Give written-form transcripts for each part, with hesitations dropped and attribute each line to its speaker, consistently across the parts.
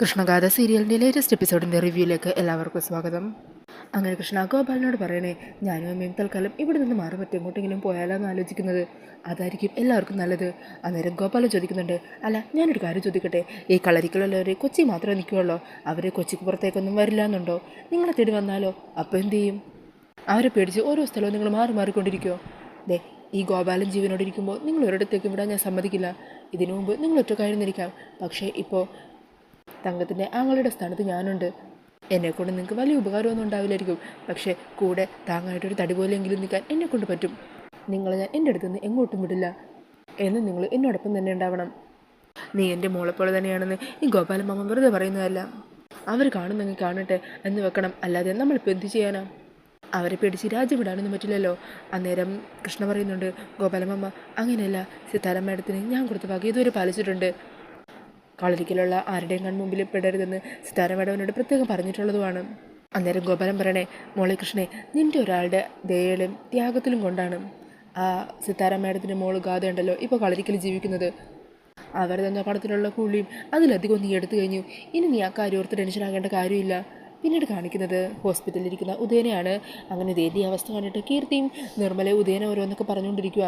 Speaker 1: കൃഷ്ണഗാഥ സീരിയലിൻ്റെ ലേറ്റസ്റ്റ് എപ്പിസോഡിൻ്റെ റിവ്യൂയിലേക്ക് എല്ലാവർക്കും സ്വാഗതം. അങ്ങനെ കൃഷ്ണ ഗോപാലിനോട് പറയണേ, ഞാനും അമ്മയും തൽക്കാലം ഇവിടെ നിന്ന് മാറി മറ്റേ എങ്ങോട്ടെങ്കിലും പോയാലോ എന്ന് ആലോചിക്കുന്നത്. അതായിരിക്കും എല്ലാവർക്കും നല്ലത്. അന്നേരം ഗോപാലൻ ചോദിക്കുന്നുണ്ട്, അല്ല ഞാനൊരു കാര്യം ചോദിക്കട്ടെ, ഈ കളരിക്കുള്ളവർ കൊച്ചി മാത്രമേ നിൽക്കുകയുള്ളൂ, അവർ കൊച്ചിക്ക് പുറത്തേക്കൊന്നും വരില്ല എന്നുണ്ടോ? നിങ്ങളെ തേടി വന്നാലോ? അപ്പോൾ എന്തു ചെയ്യും? അവരെ പേടിച്ച് ഓരോ സ്ഥലവും നിങ്ങൾ മാറി മാറിക്കൊണ്ടിരിക്കുമോ? ദേ, ഈ ഗോപാലൻ ജീവനോടിരിക്കുമ്പോൾ നിങ്ങൾ ഒരിടത്തേക്ക് വിടാൻ ഞാൻ സമ്മതിക്കില്ല. ഇതിനു മുമ്പ് നിങ്ങൾ ഒറ്റക്കായിരുന്നിരിക്കാം, പക്ഷേ ഇപ്പോൾ തങ്കത്തിൻ്റെ ആങ്ങളുടെ സ്ഥാനത്ത് ഞാനുണ്ട്. എന്നെക്കൊണ്ട് നിങ്ങൾക്ക് വലിയ ഉപകാരമൊന്നും ഉണ്ടാവില്ലായിരിക്കും, പക്ഷേ കൂടെ താങ്ങായിട്ടൊരു തടി പോലെയെങ്കിലും നിൽക്കാൻ എന്നെക്കൊണ്ട് പറ്റും. നിങ്ങളെ ഞാൻ എൻ്റെ അടുത്തുനിന്ന് എങ്ങോട്ടും വിടില്ല. എന്ന് നിങ്ങൾ എന്നോടൊപ്പം തന്നെ ഉണ്ടാവണം. നീ എൻ്റെ മോളെപ്പോലെ തന്നെയാണെന്ന് ഈ ഗോപാലൻ മാമൻ വെറുതെ പറയുന്നതല്ല. അവർ കാണുന്നെങ്കിൽ കാണട്ടെ എന്ന് വെക്കണം, അല്ലാതെ നമ്മളിപ്പോൾ എന്ത് ചെയ്യാനാ? അവരെ പേടിച്ച് രാജ്യം വിടാനൊന്നും പറ്റില്ലല്ലോ. അന്നേരം കൃഷ്ണ പറയുന്നുണ്ട്, ഗോപാലമാമ അങ്ങനെയല്ല, സിതാര മാഡത്തിന് ഞാൻ കൊടുത്ത ഭാഗ്യം ഇതുവരെ പാലിച്ചിട്ടുണ്ട്. കളരിക്കലുള്ള ആരുടെയും കൺമുമ്പിൽ പെടരുതെന്ന് സിതാര മാഡവനോട് പ്രത്യേകം പറഞ്ഞിട്ടുള്ളതുമാണ്. അന്നേരം ഗോപാലൻ പറയണേ, മോളെ കൃഷ്ണേ, നിൻ്റെ ഒരാളുടെ ദയയിലും ത്യാഗത്തിലും കൊണ്ടാണ് ആ സിതാര മാഡത്തിൻ്റെ മോള് ഗാഥയുണ്ടല്ലോ ഇപ്പോൾ കളരിക്കൽ ജീവിക്കുന്നത്. അവർ തന്ന പണത്തിലുള്ള കൂലിയും അതിലധികം നീ എടുത്തു കഴിഞ്ഞു. ഇനി നീ ആ കാര്യം ഓർത്ത് ടെൻഷനാകേണ്ട കാര്യമില്ല. പിന്നീട് കാണിക്കുന്നത് ഹോസ്പിറ്റലിലിരിക്കുന്ന ഉദയനെയാണ്. അങ്ങനെ ഉദയൻ്റെ അവസ്ഥ കണ്ടിട്ട് കീർത്തിയും നിർമ്മല ഉദയനെ ഓരോന്നൊക്കെ പറഞ്ഞുകൊണ്ടിരിക്കുക.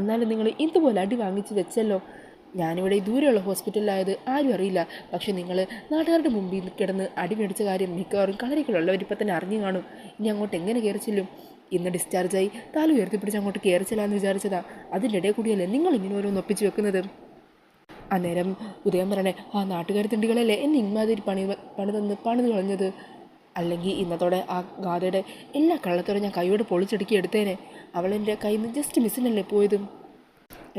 Speaker 1: എന്നാലും നിങ്ങൾ ഇതുപോലെ അടി വാങ്ങിച്ച് വെച്ചല്ലോ. ഞാനിവിടെ ദൂരെയുള്ള ഹോസ്പിറ്റലിലായത് ആരും അറിയില്ല, പക്ഷെ നിങ്ങൾ നാട്ടുകാരുടെ മുമ്പിൽ കിടന്ന് അടി മേടിച്ച കാര്യം മിക്കവാറും കളരികളുള്ളവരിപ്പം തന്നെ അറിഞ്ഞു കാണും. ഇനി അങ്ങോട്ട് എങ്ങനെ കയറി ചെല്ലും? ഇന്ന് ഡിസ്ചാർജായി താല ഉയർത്തിപ്പിടിച്ച് അങ്ങോട്ട് കയറി ചെല്ലാമെന്ന് വിചാരിച്ചതാ. അതിൻ്റെ ഇടയിൽ കൂടിയല്ലേ നിങ്ങൾ ഇങ്ങനെ ഓരോന്ന് ഒപ്പിച്ച് വെക്കുന്നത്? അന്നേരം ഉദയം പറയണേ, ആ നാട്ടുകാർ തിണ്ടികളല്ലേ എന്നെ ഇമാതിരി പണിത് കളഞ്ഞത്. അല്ലെങ്കിൽ ഇന്നത്തോടെ ആ ഗാഥയുടെ എല്ലാ കള്ളത്തോടെ ഞാൻ കൈയോട് പൊളിച്ചടുക്കി എടുത്തേനെ. അവളെൻ്റെ കയ്യിൽ നിന്ന് ജസ്റ്റ് മിസ്സിനല്ലേ പോയതും.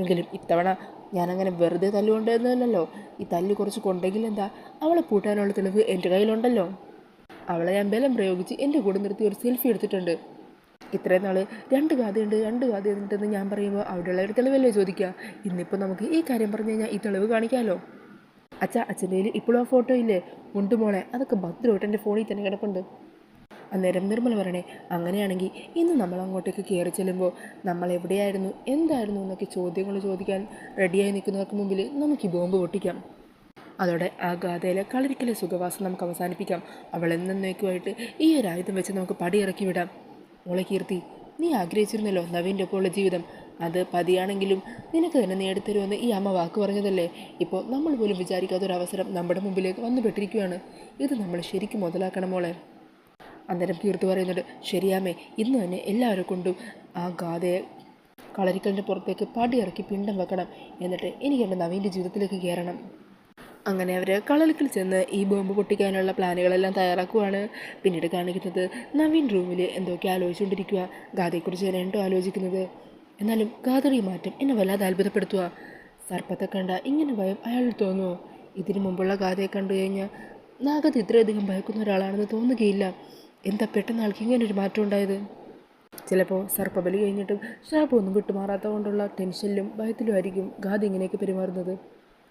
Speaker 1: എങ്കിലും ഇത്തവണ ഞാനങ്ങനെ വെറുതെ തല്ലുകൊണ്ടെന്നല്ലോ. ഈ തല്ല് കുറച്ച് കൊണ്ടെങ്കിൽ എന്താ, അവളെ പൂട്ടാനുള്ള തെളിവ് എൻ്റെ കയ്യിലുണ്ടല്ലോ. അവളെ ഞാൻ ബലം പ്രയോഗിച്ച് എൻ്റെ കൂടെ നിർത്തി ഒരു സെൽഫി എടുത്തിട്ടുണ്ട്. ഇത്രയും നാൾ രണ്ട് ഗാഥയുണ്ടെന്ന് ഞാൻ പറയുമ്പോൾ അവിടെയുള്ള ഒരു തെളിവല്ലേ ചോദിക്കുക. ഇന്നിപ്പോൾ നമുക്ക് ഈ കാര്യം പറഞ്ഞു കഴിഞ്ഞാൽ ഈ തെളിവ് കാണിക്കാമല്ലോ. അച്ഛൻ്റെ കയ്യിൽ ഇപ്പോഴും ആ ഫോട്ടോ ഇല്ലേ? ഉണ്ട് മോളെ, അതൊക്കെ ഭദ്രമായിട്ട് എൻ്റെ ഫോണിൽ തന്നെ കിടപ്പുണ്ട്. അന്നേരം നിർമ്മല പറയണേ, അങ്ങനെയാണെങ്കിൽ ഇന്ന് നമ്മൾ അങ്ങോട്ടേക്ക് കയറി ചെല്ലുമ്പോൾ നമ്മൾ എവിടെയായിരുന്നു, എന്തായിരുന്നു എന്നൊക്കെ ചോദ്യങ്ങൾ ചോദിക്കാൻ റെഡിയായി നിൽക്കുന്നവർക്ക് മുമ്പിൽ നമുക്ക് ഈ ബോംബ് പൊട്ടിക്കാം. അതോടെ ആ ഗാഥയിലെ കളരിക്കലെ സുഖവാസം നമുക്ക് അവസാനിപ്പിക്കാം. അവൾ എന്നേക്കുമായിട്ട് ഈ ഒരു ആയുധം വെച്ച് നമുക്ക് പടിയിറക്കി വിടാം. മോളെ കീർത്തി, നീ ആഗ്രഹിച്ചിരുന്നല്ലോ നവീൻ്റെ ഒപ്പമുള്ള ജീവിതം. അത് പതിയാണെങ്കിലും നിനക്ക് തന്നെ നേടിത്തരുമെന്ന് ഈ അമ്മ വാക്ക് പറഞ്ഞതല്ലേ. ഇപ്പോൾ നമ്മൾ പോലും വിചാരിക്കാത്തൊരവസരം നമ്മുടെ മുമ്പിലേക്ക് വന്നു പെട്ടിരിക്കുകയാണ്. ഇത് നമ്മൾ ശരിക്കും മുതലാക്കണം മോളെ. അന്നേരം കീർത്തി പറയുന്നുണ്ട്, ശരിയാമേ, ഇന്ന് തന്നെ എല്ലാവരെ കൊണ്ടും ആ ഗാഥയെ കളരിക്കലിൻ്റെ പുറത്തേക്ക് പടിയിറക്കി പിണ്ടം വെക്കണം. എന്നിട്ട് എനിക്ക് എൻ്റെ നവീൻ്റെ ജീവിതത്തിലേക്ക് കയറണം. അങ്ങനെ അവർ കളരിക്കൽ ചെന്ന് ഈ ബോംബ് പൊട്ടിക്കാനുള്ള പ്ലാനുകളെല്ലാം തയ്യാറാക്കുവാണ്. പിന്നീട് കാണിക്കുന്നത് നവീൻ റൂമിൽ എന്തൊക്കെ ആലോചിച്ചുകൊണ്ടിരിക്കുക. ഗാഥയെക്കുറിച്ച് ഞാൻ എന്തോ ആലോചിക്കുന്നത്. എന്നാലും ഗാഥയുടെ ഈ മാറ്റം എന്നെ വല്ലാതെ അത്ഭുതപ്പെടുത്തുക. സർപ്പത്തെ കണ്ട ഇങ്ങനെ ഭയം അയാളിൽ തോന്നുമോ? ഇതിനു മുമ്പുള്ള ഗാഥയെ കണ്ടു കഴിഞ്ഞാൽ നാഗത്ത് ഇത്രയധികം ഭയക്കുന്ന ഒരാളാണെന്ന് തോന്നുകയില്ല. എന്താ പെട്ടെന്ന് ആൾക്ക് ഇങ്ങനൊരു മാറ്റം ഉണ്ടായത്? ചിലപ്പോൾ സർപ്പബലി കഴിഞ്ഞിട്ടും ശാപമൊന്നും വിട്ടുമാറാത്ത കൊണ്ടുള്ള ടെൻഷനിലും ഭയത്തിലും ആയിരിക്കും ഗാഥ ഇങ്ങനെയൊക്കെ പെരുമാറുന്നത്.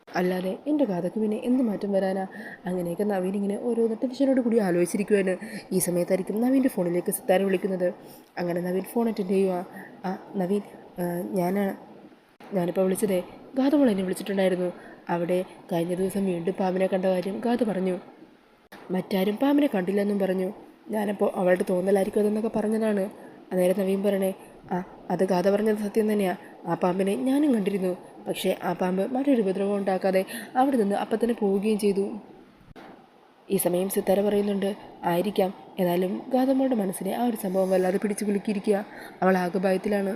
Speaker 1: അല്ലാതെ എൻ്റെ ഗാഥയ്ക്ക് പിന്നെ എന്ത് മാറ്റം വരാനാ? അങ്ങനെയൊക്കെ നവീൻ ഇങ്ങനെ ഓരോന്ന് ടെൻഷനോട് കൂടി ആലോചിച്ചിരിക്കുവാണ്. ഈ സമയത്തായിരിക്കും നവീൻ്റെ ഫോണിലേക്ക് സിത്താര വിളിക്കുന്നത്. അങ്ങനെ നവീൻ ഫോൺ അറ്റൻഡ് ചെയ്യുക. ആ നവീൻ, ഞാനിപ്പോൾ വിളിച്ചതേ, ഗാഥ മോൾ എന്നെ വിളിച്ചിട്ടുണ്ടായിരുന്നു. അവിടെ കഴിഞ്ഞ ദിവസം വീണ്ടും പാമ്പിനെ കണ്ട കാര്യം ഗാഥ പറഞ്ഞു. മറ്റാരും പാമ്പിനെ കണ്ടില്ലെന്നും പറഞ്ഞു. ഞാനപ്പോൾ അവളുടെ തോന്നലായിരിക്കും അതെന്നൊക്കെ പറഞ്ഞതാണ്. അന്നേരം നവീൻ പറയണേ, അത് ഗാഥ പറഞ്ഞത് സത്യം തന്നെയാണ്. ആ പാമ്പിനെ ഞാനും കണ്ടിരുന്നു. പക്ഷേ ആ പാമ്പ് മറ്റൊരു ഉപദ്രവം ഉണ്ടാക്കാതെ അവിടെ നിന്ന് അപ്പം തന്നെ പോവുകയും ചെയ്തു. ഈ സമയം സിത്താര പറയുന്നുണ്ട്, ആയിരിക്കാം. എന്നാലും ഗാഥമ്മയുടെ മനസ്സിനെ ആ ഒരു സംഭവം വല്ലാതെ പിടിച്ചു കുലുക്കിയിരിക്കുക. അവൾ ആകെ ഭയത്തിലാണ്.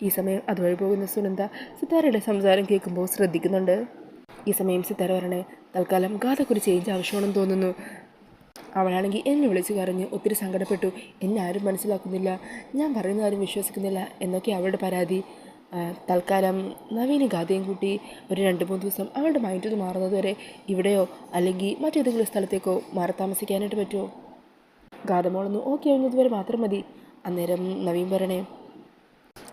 Speaker 1: ഈ സമയം അതുവഴി പോകുന്ന സുനന്ദ സിത്താരയുടെ സംസാരം കേൾക്കുമ്പോൾ ശ്രദ്ധിക്കുന്നുണ്ട്. ഈ സമയം സിത്താര പറയണേ, തൽക്കാലം ഗാഥക്കൊരു ചേഞ്ച് ആവശ്യമാണെന്ന് തോന്നുന്നു. അവളാണെങ്കിൽ എന്നെ വിളിച്ച് കരഞ്ഞ് ഒത്തിരി സങ്കടപ്പെട്ടു. എന്നെ ആരും മനസ്സിലാക്കുന്നില്ല, ഞാൻ പറയുന്ന ആരും വിശ്വസിക്കുന്നില്ല എന്നൊക്കെ അവളുടെ പരാതി. തൽക്കാലം നവീന് ഗാഥയും കൂട്ടി ഒരു 2-3 ദിവസം അവളുടെ മൈൻഡ് ഒന്ന് മാറുന്നത് വരെ ഇവിടെയോ അല്ലെങ്കിൽ മറ്റേതെങ്കിലും സ്ഥലത്തേക്കോ മാറി താമസിക്കാനായിട്ട് പറ്റുമോ? ഗാഥമോളൊന്ന് ഓക്കെ ആവുന്നത് വരെ മാത്രം മതി. അന്നേരം നവീൻ പറയണേ,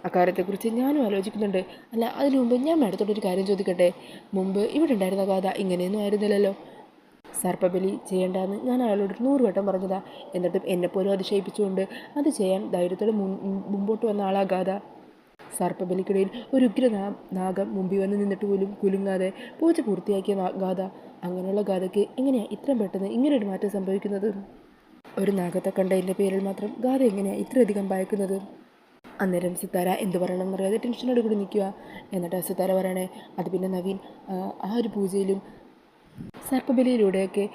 Speaker 1: അക്കാര്യത്തെക്കുറിച്ച് ഞാനും ആലോചിക്കുന്നുണ്ട്. അല്ല, അതിനു മുമ്പ് ഞാൻ മാഡത്തോടൊരു കാര്യം ചോദിക്കട്ടെ? മുമ്പ് ഇവിടെ ഉണ്ടായിരുന്ന ഗാഥ ഇങ്ങനെയൊന്നും ആയിരുന്നില്ലല്ലോ. സർപ്പബലി ചെയ്യേണ്ടെന്ന് ഞാൻ അയാളോട് 100 വട്ടം പറഞ്ഞതാ. എന്നിട്ടും എന്നെപ്പോലും അതിശയിപ്പിച്ചുകൊണ്ട് അത് ചെയ്യാൻ ധൈര്യത്തോടെ മുമ്പോട്ട് വന്ന ആളാ ഗാഥ. സർപ്പബലിക്കിടയിൽ ഒരു നാഗം മുമ്പിൽ വന്ന് നിന്നിട്ട് പോലും കുലുങ്ങാതെ പൂജ പൂർത്തിയാക്കിയ ഗാഥ. അങ്ങനെയുള്ള ഗാഥയ്ക്ക് എങ്ങനെയാണ് ഇത്രയും പെട്ടെന്ന് ഇങ്ങനെയൊരു മാറ്റം സംഭവിക്കുന്നത്? ഒരു നാഗത്തെ കണ്ടതിൻ്റെ പേരിൽ മാത്രം ഗാഥ എങ്ങനെയാണ് ഇത്രയധികം ഭയക്കുന്നത്? അന്നേരം സിത്താര എന്ത് പറയണമെന്ന് അറിയാതെ ടെൻഷനോട് കൂടി നിൽക്കുക. എന്നിട്ട് സിത്താര പറയണേ, അത് പിന്നെ നവീൻ ആ ഒരു പൂജയിലും സർപ്പബലിയിലൂടെയൊക്കെ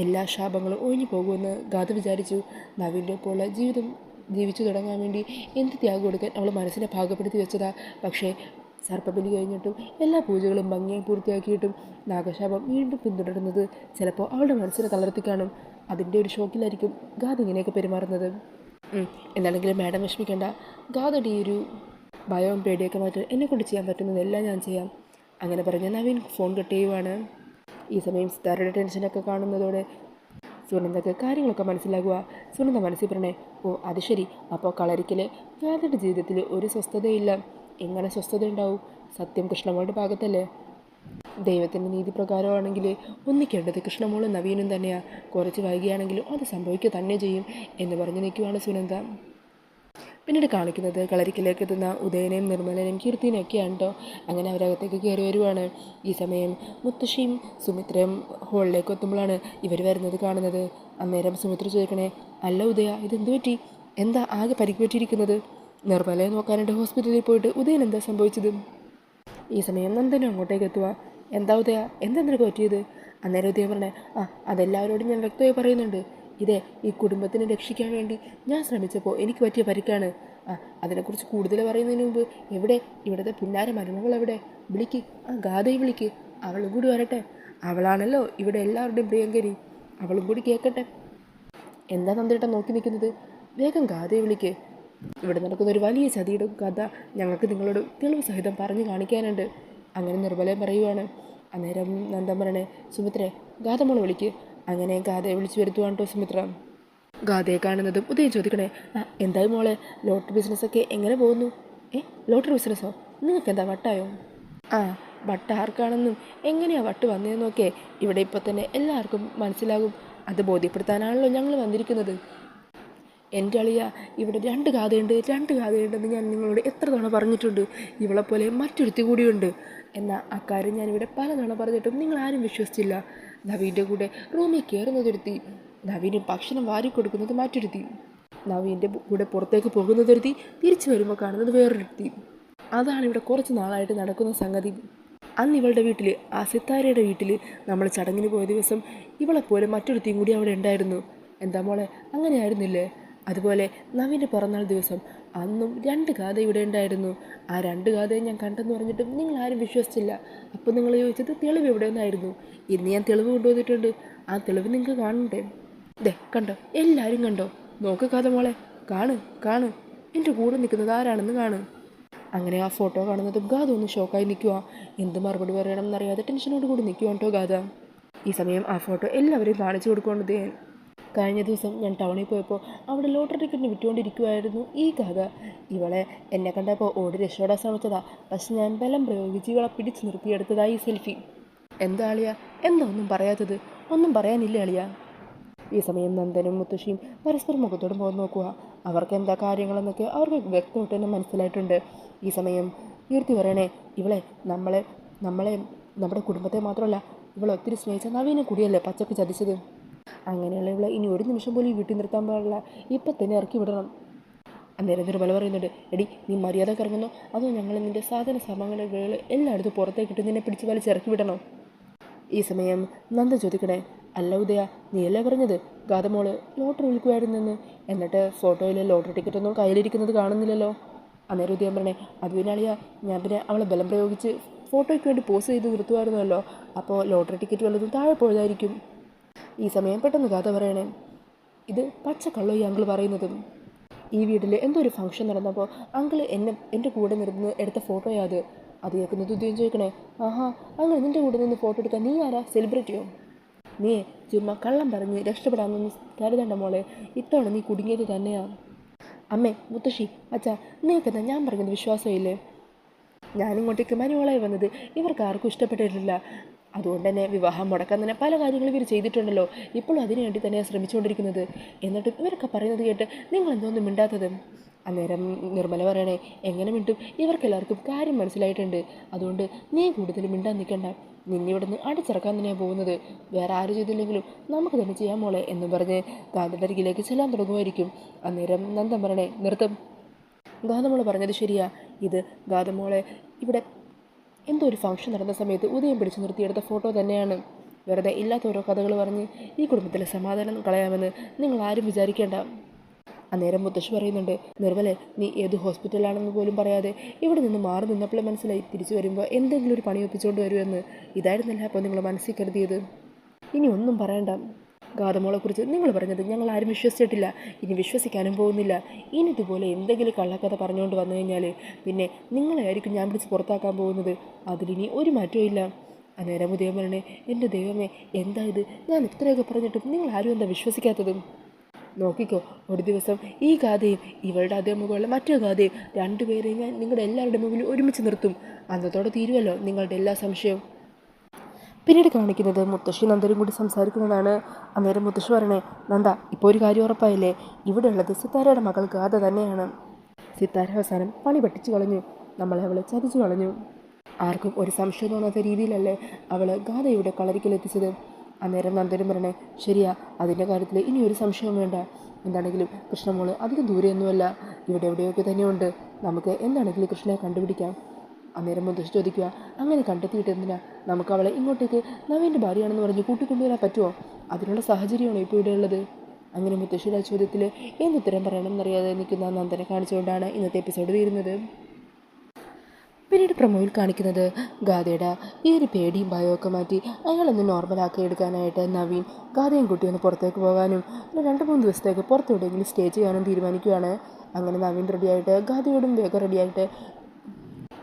Speaker 1: എല്ലാ ശാപങ്ങളും ഒഴിഞ്ഞു പോകുമെന്ന് ഗാഥ വിചാരിച്ചു. നവീൻ്റെ ഒപ്പമുള്ള ജീവിതം ജീവിച്ചു തുടങ്ങാൻ വേണ്ടി എന്ത് ത്യാഗം കൊടുക്കാൻ അവൾ മനസ്സിനെ ഭാഗപ്പെടുത്തി വെച്ചതാ. പക്ഷേ സർപ്പബലി കഴിഞ്ഞിട്ടും എല്ലാ പൂജകളും ഭംഗിയായി പൂർത്തിയാക്കിയിട്ടും നാഗശാപം വീണ്ടും പിന്തുടരുന്നത് ചിലപ്പോൾ അവളുടെ മനസ്സിനെ തളർത്തി കാണും. അതിൻ്റെ ഒരു ഷോക്കിലായിരിക്കും ഗാഥ ഇങ്ങനെയൊക്കെ പെരുമാറുന്നത്. എന്താണെങ്കിലും മാഡം വിഷമിക്കേണ്ട. ഗാഥയുടെ ഈ ഒരു ഭയവും പേടിയൊക്കെ മാറ്റി എന്നെക്കൊണ്ട് ചെയ്യാൻ പറ്റുന്നതെല്ലാം ഞാൻ ചെയ്യാം. അങ്ങനെ പറഞ്ഞ് നവീൻ ഫോൺ കട്ട് ചെയ്യുവാണ്. ഈ സമയം സിത്താരയുടെ ടെൻഷനൊക്കെ കാണുന്നതോടെ സുനന്ദക്ക് കാര്യങ്ങളൊക്കെ മനസ്സിലാകുക. സുനന്ദ മനസ്സിൽ പറഞ്ഞേ, ഓ അത് ശരി, അപ്പോൾ കളരിക്കൽ ഗാഥയുടെ ജീവിതത്തിൽ ഒരു സ്വസ്ഥതയില്ല. എങ്ങനെ സ്വസ്ഥത ഉണ്ടാവും? സത്യം കൃഷ്ണമോളുടെ ഭാഗത്തല്ലേ? ദൈവത്തിൻ്റെ നീതി പ്രകാരമാണെങ്കിൽ ഒന്നിക്കേണ്ടത് കൃഷ്ണമോളും നവീനും തന്നെയാണ്. കുറച്ച് വൈകിയാണെങ്കിലും അത് സംഭവിക്കുക തന്നെ ചെയ്യും എന്ന് പറഞ്ഞു നിൽക്കുവാണ് സുനന്ദ. പിന്നീട് കാണിക്കുന്നത് കളരിക്കലേക്ക് എത്തുന്ന ഉദയനെയും നിർമ്മലനെയും കീർത്തിനെയും ഒക്കെയാണ് കേട്ടോ. അങ്ങനെ അവരകത്തേക്ക് കയറി വരുവാണ്. ഈ സമയം മുത്തശ്ശിയും സുമിത്രയും ഹോളിലേക്ക് എത്തുമ്പോഴാണ് ഇവർ വരുന്നത് കാണുന്നത്. അന്നേരം സുമിത്ര ചോദിക്കണേ, അല്ല ഉദയ, ഇതെന്തു പറ്റി? എന്താ ആകെ പരിക്ക് പറ്റിയിരിക്കുന്നത്? നിർമ്മലയെ നോക്കാനായിട്ട് ഹോസ്പിറ്റലിൽ പോയിട്ട് ഉദയൻ എന്താ സംഭവിച്ചത്? ഈ സമയം നന്ദനും അങ്ങോട്ടേക്ക് എത്തുക. എന്താ ഉദയ, എന്താ നിനക്ക് പറ്റിയത്? അന്നേരം ഉദയ പറഞ്ഞേ, അതെല്ലാവരോടും ഞാൻ വ്യക്തമായി പറയുന്നുണ്ട്. ഇതേ ഈ കുടുംബത്തിനെ രക്ഷിക്കാൻ വേണ്ടി ഞാൻ ശ്രമിച്ചപ്പോൾ എനിക്ക് പറ്റിയ പരിക്കാണ്. അതിനെക്കുറിച്ച് കൂടുതൽ പറയുന്നതിന് മുമ്പ് എവിടെ ഇവിടുത്തെ പിന്നാര മരുമകൾ എവിടെ? വിളിക്ക്, ഗാഥയെ വിളിക്ക്, അവളും കൂടി വരട്ടെ. അവളാണല്ലോ ഇവിടെ എല്ലാവരുടെയും പ്രിയങ്കരി, അവളും കൂടി കേൾക്കട്ടെ. എന്താ നന്ദേട്ടൻ നോക്കി നിൽക്കുന്നത്? വേഗം ഗാഥയെ വിളിക്ക്. ഇവിടെ നടക്കുന്ന ഒരു വലിയ ചതിയുടെ കഥ ഞങ്ങൾക്ക് നിങ്ങളോട് തെളിവ് സഹിതം പറഞ്ഞു കാണിക്കാനുണ്ട്. അങ്ങനെ നിർമ്മലം പറയുവാണ്. അന്നേരം നന്ദൻ പറയണേ, സുമിത്രേ ഗാഥമോളെ വിളിക്ക്. അങ്ങനെ ഗാഥയെ വിളിച്ചു വരുത്തുവാണ് കേട്ടോ സുമിത്ര. ഗാഥയെ കാണുന്നതും ഉദയം ചോദിക്കണേ, എന്തായി മോളെ, ലോട്ടറി ബിസിനസ്സൊക്കെ എങ്ങനെ പോകുന്നു? ലോട്ടറി ബിസിനസ്സോ? നിങ്ങൾക്ക് എന്താ വട്ടായോ? വട്ട് ആർക്കാണെന്നും എങ്ങനെയാണ് വട്ട് വന്നതെന്നൊക്കെ ഇവിടെ ഇപ്പോൾ തന്നെ എല്ലാവർക്കും മനസ്സിലാകും. അത് ബോധ്യപ്പെടുത്താനാണല്ലോ ഞങ്ങൾ വന്നിരിക്കുന്നത്. എൻ്റെ അളിയ, ഇവിടെ രണ്ട് ഗാഥയുണ്ടെന്ന് ഞാൻ നിങ്ങളോട് എത്ര തവണ പറഞ്ഞിട്ടുണ്ട്. ഇവളെപ്പോലെ മറ്റൊരുത്തി കൂടിയുണ്ട്. എന്നാൽ അക്കാര്യം ഞാനിവിടെ പലതവണ പറഞ്ഞിട്ടും നിങ്ങൾ ആരും വിശ്വസിച്ചില്ല. നവീൻ്റെ കൂടെ റൂമിൽ കയറുന്നതൊരുത്തി, നവീന് ഭക്ഷണം വാരിക്കൊടുക്കുന്നത് മറ്റൊരുത്തി, നവീൻ്റെ കൂടെ പുറത്തേക്ക് പോകുന്നതൊരുത്തി, തിരിച്ചു വരുമ്പോൾ കാണുന്നത് വേറൊരുത്തി. അതാണ് ഇവിടെ കുറച്ച് നാളായിട്ട് നടക്കുന്ന സംഗതി. അന്ന് ഇവളുടെ വീട്ടിൽ, ആ സിത്താരയുടെ വീട്ടിൽ നമ്മൾ ചടങ്ങിന് പോയ ദിവസം ഇവളെപ്പോലെ മറ്റൊരുത്തിയും കൂടി അവിടെ ഉണ്ടായിരുന്നു. എന്താ മോളെ, അങ്ങനെയായിരുന്നില്ലേ? അതുപോലെ നവീൻ്റെ പിറന്നാൾ ദിവസം അന്നും രണ്ട് ഗാഥ ഇവിടെ ഉണ്ടായിരുന്നു. ആ രണ്ട് ഗാഥയും ഞാൻ കണ്ടെന്ന് പറഞ്ഞിട്ടും നിങ്ങൾ ആരും വിശ്വസിച്ചില്ല. അപ്പോൾ നിങ്ങൾ ചോദിച്ചത് തെളിവ് എവിടെ നിന്നായിരുന്നു? ഇന്ന് ഞാൻ തെളിവ് കൊണ്ടുവന്നിട്ടുണ്ട്. ആ തെളിവ് നിങ്ങൾക്ക് കാണണ്ടേ? കണ്ടോ, എല്ലാവരും കണ്ടോ? നോക്ക് കഥ മോളെ, കാണ് എൻ്റെ കൂടെ നിൽക്കുന്നത് ആരാണെന്ന് കാണ്. അങ്ങനെ ആ ഫോട്ടോ കാണുന്നതും ഗാഥ ഒന്ന് ഷോക്കായി നിൽക്കുക. എന്ത് മറുപടി പറയണം എന്നറിയാതെ ടെൻഷനോട് കൂടി നിൽക്കുക കേട്ടോ ഗാഥ. ഈ സമയം ആ ഫോട്ടോ എല്ലാവരെയും കാണിച്ചു കൊടുക്കേണ്ടത്. കഴിഞ്ഞ ദിവസം ഞാൻ ടൗണിൽ പോയപ്പോൾ അവിടെ ലോട്ടറി ടിക്കറ്റിന് വിറ്റുകൊണ്ടിരിക്കുമായിരുന്നു ഈ കഥ. ഇവളെ എന്നെ കണ്ടപ്പോൾ ഓടി രക്ഷോടാൻ ശ്രമിച്ചതാ. പക്ഷെ ഞാൻ ബലം പ്രയോഗിച്ച് ഇവളെ പിടിച്ചു നിർത്തിയെടുത്തതായി സെൽഫി. എന്താ അളിയ, എന്താ ഒന്നും പറയാത്തത്? ഒന്നും പറയാനില്ല അളിയ. ഈ സമയം നന്ദനും മുത്തശ്ശിയും പരസ്പരം മുഖത്തോടും പോകാൻ നോക്കുക. അവർക്ക് എന്താ കാര്യങ്ങളെന്നൊക്കെ അവർക്ക് വ്യക്തമായിട്ട് തന്നെ മനസ്സിലായിട്ടുണ്ട്. ഈ സമയം കീർത്തി പറയണേ, ഇവളെ നമ്മളെ നമ്മുടെ കുടുംബത്തെ മാത്രമല്ല ഇവളെ ഒത്തിരി സ്നേഹിച്ച നവീനെ കൂടിയല്ലേ പച്ചക്ക് ചതിച്ചത്. അങ്ങനെയുള്ള ഇവളെ ഇനി ഒരു നിമിഷം പോലും വീട്ടിൽ നിർത്താൻ പാടില്ല, ഇപ്പം തന്നെ ഇറക്കി വിടണം. അന്നേരം നിർമ്മല പറയുന്നുണ്ട്, എടി നീ മര്യാദക്ക് ഇറങ്ങുന്നോ അതോ ഞങ്ങൾ നിൻ്റെ സാധന സാമഗ്രികൾ എല്ലായിടത്തും പുറത്തേക്കിട്ട് നിന്നെ പിടിച്ച് വലിച്ചിറക്കി വിടണോ? ഈ സമയം നന്ദ ചോദിക്കണേ, അല്ല ഉദയ, നീയല്ലേ പറഞ്ഞത് ഗാഥമോള് ലോട്ടറി വിൽക്കുമായിരുന്നെന്ന്? എന്നിട്ട് ഫോട്ടോയിൽ ലോട്ടറി ടിക്കറ്റൊന്നും കയ്യിലിരിക്കുന്നത് കാണുന്നില്ലല്ലോ. അന്നേരം ഉദയം പറഞ്ഞേ, അത് പിന്നെ അളിയാ, ഞാൻ പിന്നെ അവളെ ബലം പ്രയോഗിച്ച് ഫോട്ടോയ്ക്ക് വേണ്ടി പോസ്റ്റ് ചെയ്ത് നിർത്തുമായിരുന്നല്ലോ. അപ്പോൾ ലോട്ടറി ടിക്കറ്റ് വല്ലതും താഴെ പോയതായിരിക്കും. ഈ സമയം പെട്ടെന്ന് കഥ പറയണേ, ഇത് പച്ചക്കള്ളോ ഈ അങ്കിൾ പറയുന്നതും. ഈ വീട്ടിൽ എന്തോ ഒരു ഫംഗ്ഷൻ നടന്നപ്പോൾ അങ്കിൾ എൻ്റെ കൂടെ നിർന്ന് എടുത്ത ഫോട്ടോയാ അത് കേൾക്കുന്നത് ഉദ്യോഗം ചോദിക്കണേ, അങ്ങനെ നിൻ്റെ കൂടെ നിന്ന് ഫോട്ടോ എടുക്കാൻ നീ ആരാ, സെലിബ്രിറ്റിയോ? നീ ചുമ്മാ കള്ളം പറഞ്ഞ് രക്ഷപ്പെടാമെന്ന് കരുതണ്ട മോളെ, ഇത്തവണ നീ കുടുങ്ങിയത് തന്നെയാണ്. അമ്മേ, മുത്തശ്ശി, അച്ഛാ, നിങ്ങൾക്കെന്താ ഞാൻ പറഞ്ഞത് വിശ്വാസമില്ലേ? ഞാനിങ്ങോട്ടേക്ക് മരുമോളായി വന്നത് ഇവർക്ക് ആർക്കും ഇഷ്ടപ്പെട്ടിട്ടില്ല. അതുകൊണ്ട് തന്നെ വിവാഹം മുടക്കാൻ തന്നെ പല കാര്യങ്ങളും ഇവർ ചെയ്തിട്ടുണ്ടല്ലോ. ഇപ്പോഴും അതിനു വേണ്ടി തന്നെയാണ് ശ്രമിച്ചുകൊണ്ടിരിക്കുന്നത്. എന്നിട്ടും ഇവരൊക്കെ പറയുന്നത് കേട്ട് നിങ്ങൾ എന്തോന്നും മിണ്ടാത്തത്? അന്നേരം നിർമ്മല പറയണേ എങ്ങനെ മിണ്ടും, ഇവർക്കെല്ലാവർക്കും കാര്യം മനസ്സിലായിട്ടുണ്ട്. അതുകൊണ്ട് നീ കൂടുതൽ മിണ്ടാൻ നിൽക്കണ്ട. നിന്നെ ഇവിടെ നിന്ന് അടിച്ചിറക്കാൻ തന്നെയാണ് പോകുന്നത്. വേറെ ആരും ചെയ്തില്ലെങ്കിലും നമുക്ക് തന്നെ ചെയ്യാൻ മോളെ എന്ന് പറഞ്ഞ് ഗാന്ധിയുടെ അരികിലേക്ക് ചെല്ലാൻ തുടങ്ങുമായിരിക്കും. അന്നേരം നന്ദൻ പറയണേ നൃത്തം. ഗാന്ധമോളെ പറഞ്ഞത് ശരിയാ. ഇത് ഗാന്ധമോളെ ഇവിടെ എന്തോ ഒരു ഫംഗ്ഷൻ നടന്ന സമയത്ത് ഉദയം പിടിച്ചു നിർത്തിയെടുത്ത ഫോട്ടോ തന്നെയാണ്. വെറുതെ ഇല്ലാത്ത ഓരോ കഥകൾ പറഞ്ഞ് ഈ കുടുംബത്തിലെ സമാധാനം കളയാമെന്ന് നിങ്ങൾ ആരും വിചാരിക്കേണ്ട. അന്നേരം മുത്തശ്ശി പറയുന്നുണ്ട്, നിർമ്മലെ നീ ഏത് ഹോസ്പിറ്റലാണെന്ന് പോലും പറയാതെ ഇവിടെ നിന്ന് മാറി നിന്നപ്പോൾ മനസ്സിലായി തിരിച്ചു വരുമ്പോൾ എന്തെങ്കിലും ഒരു പണി ഒപ്പിച്ചുകൊണ്ട് വരുമെന്ന്. ഇതായിരുന്നല്ല അപ്പോൾ നിങ്ങൾ മനസ്സിൽ കരുതിയത്. ഇനി ഒന്നും പറയണ്ട. ഗാതമോളെക്കുറിച്ച് നിങ്ങൾ പറഞ്ഞത് ഞങ്ങൾ ആരും വിശ്വസിച്ചിട്ടില്ല, ഇനി വിശ്വസിക്കാനും പോകുന്നില്ല. ഇനി ഇതുപോലെ എന്തെങ്കിലും കള്ളക്കഥ പറഞ്ഞുകൊണ്ട് വന്നു കഴിഞ്ഞാൽ പിന്നെ നിങ്ങളെ ആയിരിക്കും ഞാൻ പിടിച്ച് പുറത്താക്കാൻ പോകുന്നത്. അതിലിനി ഒരു മാറ്റവും ഇല്ല. അന്നേരം ഉദയം പറഞ്ഞേ, എൻ്റെ ദൈവമേ എന്താ ഇത്, ഞാൻ ഇത്രയൊക്കെ പറഞ്ഞിട്ടും നിങ്ങൾ ആരും എന്താ വിശ്വസിക്കാത്തത്? നോക്കിക്കോ, ഒരു ദിവസം ഈ ഗാഥയും ഇവളുടെ അതേ മുകളിലെ മറ്റൊരു ഗാഥയും രണ്ടുപേരെയും ഞാൻ നിങ്ങളുടെ എല്ലാവരുടെ മുമ്പിൽ ഒരുമിച്ച് നിർത്തും. അന്നത്തോടെ തീരുമല്ലോ നിങ്ങളുടെ എല്ലാ സംശയവും. പിന്നീട് കാണിക്കുന്നത് മുത്തശ്ശി നന്ദനും കൂടി സംസാരിക്കുന്നതാണ്. അന്നേരം മുത്തശ്ശി പറയണേ, നന്ദ ഇപ്പോൾ ഒരു കാര്യം ഉറപ്പായില്ലേ, ഇവിടെ ഉള്ളത് സിത്താരയുടെ മകൾ ഗാഥ തന്നെയാണ്. സിത്താര അവസാനം പണി പറ്റിച്ചു കളഞ്ഞു, നമ്മളെ അവളെ ചതിച്ചു കളഞ്ഞു. ആർക്കും ഒരു സംശയം തോന്നാത്ത രീതിയിലല്ലേ അവൾ ഗാഥയുടെ കളരിക്കലെത്തിച്ചത്. അന്നേരം നന്ദനും പറയണേ, ശരിയാ, അതിൻ്റെ കാര്യത്തിൽ ഇനി ഒരു സംശയവും വേണ്ട. എന്താണെങ്കിലും കൃഷ്ണമോള് അധികം ദൂരെയൊന്നുമല്ല, ഇവിടെ എവിടെയൊക്കെ തന്നെയുണ്ട്. നമുക്ക് എന്താണെങ്കിലും കൃഷ്ണനെ കണ്ടുപിടിക്കാം. അന്നേരം മുത്തശ്ശി ചോദിക്കുക, അങ്ങനെ കണ്ടെത്തിയിട്ട് എന്തിനാ നമുക്ക് അവളെ ഇങ്ങോട്ടേക്ക് നവീൻ്റെ ഭാര്യയാണെന്ന് പറഞ്ഞ് കൂട്ടിക്കൊണ്ടുവരാൻ പറ്റുമോ? അതിനുള്ള സാഹചര്യമാണോ ഇപ്പോൾ ഇവിടെ ഉള്ളത്? അങ്ങനെ മുത്തശ്ശിയുടെ ചോദ്യത്തിൽ എന്തുത്തരം പറയണമെന്നറിയാതെ നിൽക്കുന്ന നന്ദനെ കാണിച്ചുകൊണ്ടാണ് ഇന്നത്തെ എപ്പിസോഡ് തീരുന്നത്. പിന്നീട് പ്രൊമോയിൽ കാണിക്കുന്നത് ഗാഥയുടെ ഈ ഒരു പേടിയും ഭയമൊക്കെ മാറ്റി അയാളൊന്ന് നോർമലാക്കി എടുക്കാനായിട്ട് നവീൻ ഗാഥയും കുട്ടി ഒന്ന് പുറത്തേക്ക് പോകാനും 2-3 ദിവസത്തേക്ക് പുറത്തെവിടെയെങ്കിലും സ്റ്റേ ചെയ്യാനും തീരുമാനിക്കുകയാണ്. അങ്ങനെ നവീൻ റെഡിയായിട്ട് ഗാഥയോടും വേഗം റെഡിയായിട്ട്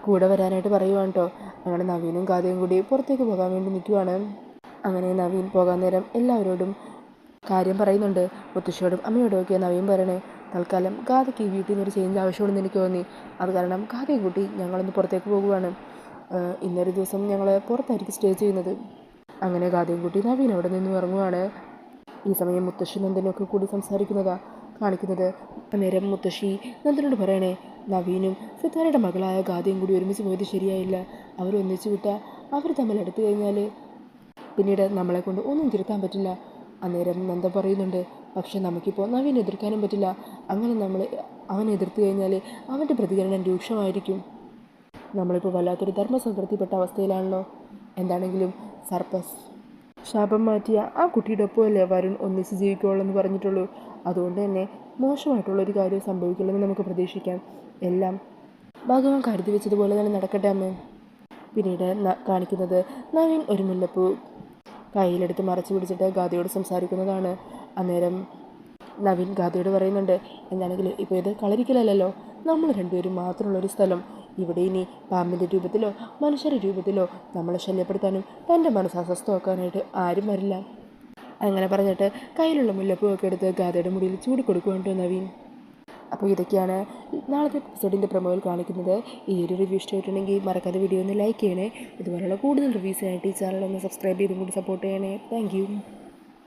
Speaker 1: കൂടെ വരാനായിട്ട് പറയുവാണ് കേട്ടോ. അങ്ങനെ നവീനും ഗാഥയും കൂടി പുറത്തേക്ക് പോകാൻ വേണ്ടി നിൽക്കുവാണ്. അങ്ങനെ നവീൻ പോകാൻ നേരം എല്ലാവരോടും കാര്യം പറയുന്നുണ്ട്. മുത്തശ്ശിയോടും അമ്മയോടും ഒക്കെ നവീൻ പറയണേ, തൽക്കാലം ഗാഥയ്ക്ക് ഈ വീട്ടിൽ നിന്നൊരു ചേഞ്ച് ആവശ്യമുണ്ടെന്ന് എനിക്ക് തോന്നി. അത് കാരണം ഗാഥയും കൂട്ടി ഞങ്ങളൊന്ന് പുറത്തേക്ക് പോകുവാണ്. ഇന്നൊരു ദിവസം ഞങ്ങൾ പുറത്തായിരിക്കും സ്റ്റേ ചെയ്യുന്നത്. അങ്ങനെ ഗാഥയും കൂട്ടി നവീൻ അവിടെ നിന്ന് ഇറങ്ങുവാണ്. ഈ സമയം മുത്തശ്ശി നന്ദനൊക്കെ കൂടി സംസാരിക്കുന്നതാണ് കാണിക്കുന്നത്. നേരം മുത്തശ്ശി നന്ദനോട് പറയണേ, നവീനും സിത്താരയുടെ മകളായ ഗാഥയും കൂടി ഒരുമിച്ച് പോയത് ശരിയായില്ല. അവരൊന്നിച്ചു വിട്ടാൽ അവർ തമ്മിൽ എടുത്തു കഴിഞ്ഞാൽ പിന്നീട് നമ്മളെ കൊണ്ട് ഒന്നും തിരുത്താൻ പറ്റില്ല. അന്നേരം നന്ദ പറയുന്നുണ്ട്, പക്ഷെ നമുക്കിപ്പോൾ നവീനെ എതിർക്കാനും പറ്റില്ല. അങ്ങനെ അവനെ എതിർത്ത് കഴിഞ്ഞാൽ അവൻ്റെ പ്രതികരണം രൂക്ഷമായിരിക്കും. നമ്മളിപ്പോൾ വല്ലാത്തൊരു ധർമ്മസങ്കടത്തിൽപ്പെട്ട അവസ്ഥയിലാണല്ലോ. എന്താണെങ്കിലും സർപ്പസ് ശാപം മാറ്റിയ ആ കുട്ടിയുടെ ഒപ്പമല്ലേ വരുൺ ഒന്നിച്ച് ജീവിക്കുള്ളൂ എന്ന് പറഞ്ഞിട്ടുള്ളൂ. അതുകൊണ്ട് തന്നെ മോശമായിട്ടുള്ളൊരു കാര്യം സംഭവിക്കില്ലെന്ന് നമുക്ക് പ്രതീക്ഷിക്കാം. എല്ലാം ഭഗവാൻ കരുതി വെച്ചതുപോലെ തന്നെ നടക്കട്ടെ അമ്മ. പിന്നീട് കാണിക്കുന്നത് നവീൻ ഒരു മുല്ലപ്പൂ കയ്യിലെടുത്ത് മറച്ചു പിടിച്ചിട്ട് ഗാഥയോട് സംസാരിക്കുന്നതാണ്. അന്നേരം നവീൻ ഗാഥയോട് പറയുന്നുണ്ട്, എന്താണെങ്കിലും ഇപ്പോൾ ഇത് കളരിക്കലല്ലോ, നമ്മൾ രണ്ടുപേരും മാത്രമുള്ളൊരു സ്ഥലം. ഇവിടെ ഇനി പാമ്പിൻ്റെ രൂപത്തിലോ മനുഷ്യരുടെ രൂപത്തിലോ നമ്മളെ ശല്യപ്പെടുത്താനും തൻ്റെ മനസ്സ് അസ്വസ്ഥമാക്കാനായിട്ട് ആരും വരില്ല. അങ്ങനെ പറഞ്ഞിട്ട് കയ്യിലുള്ള മുല്ലപ്പൂവൊക്കെ എടുത്ത് ഗാഥയുടെ മുടിയിൽ ചൂടി കൊടുക്കുവാണ് നവീൻ. അപ്പോൾ ഇതൊക്കെയാണ് നാളത്തെ എപ്പിസോഡിൻ്റെ പ്രൊമോയിൽ കാണിക്കുന്നത്. ഈ ഒരു റിവ്യൂ ഇഷ്ടമായിട്ടുണ്ടെങ്കിൽ മറക്കാതെ വീഡിയോ ഒന്ന് ലൈക്ക് ചെയ്യണേ. ഇതുപോലെയുള്ള കൂടുതൽ റിവ്യൂസിനായിട്ട് ഈ ചാനൽ ഒന്ന് സബ്സ്ക്രൈബ് ചെയ്തും കൂടി സപ്പോർട്ട് ചെയ്യണേ. Thank you.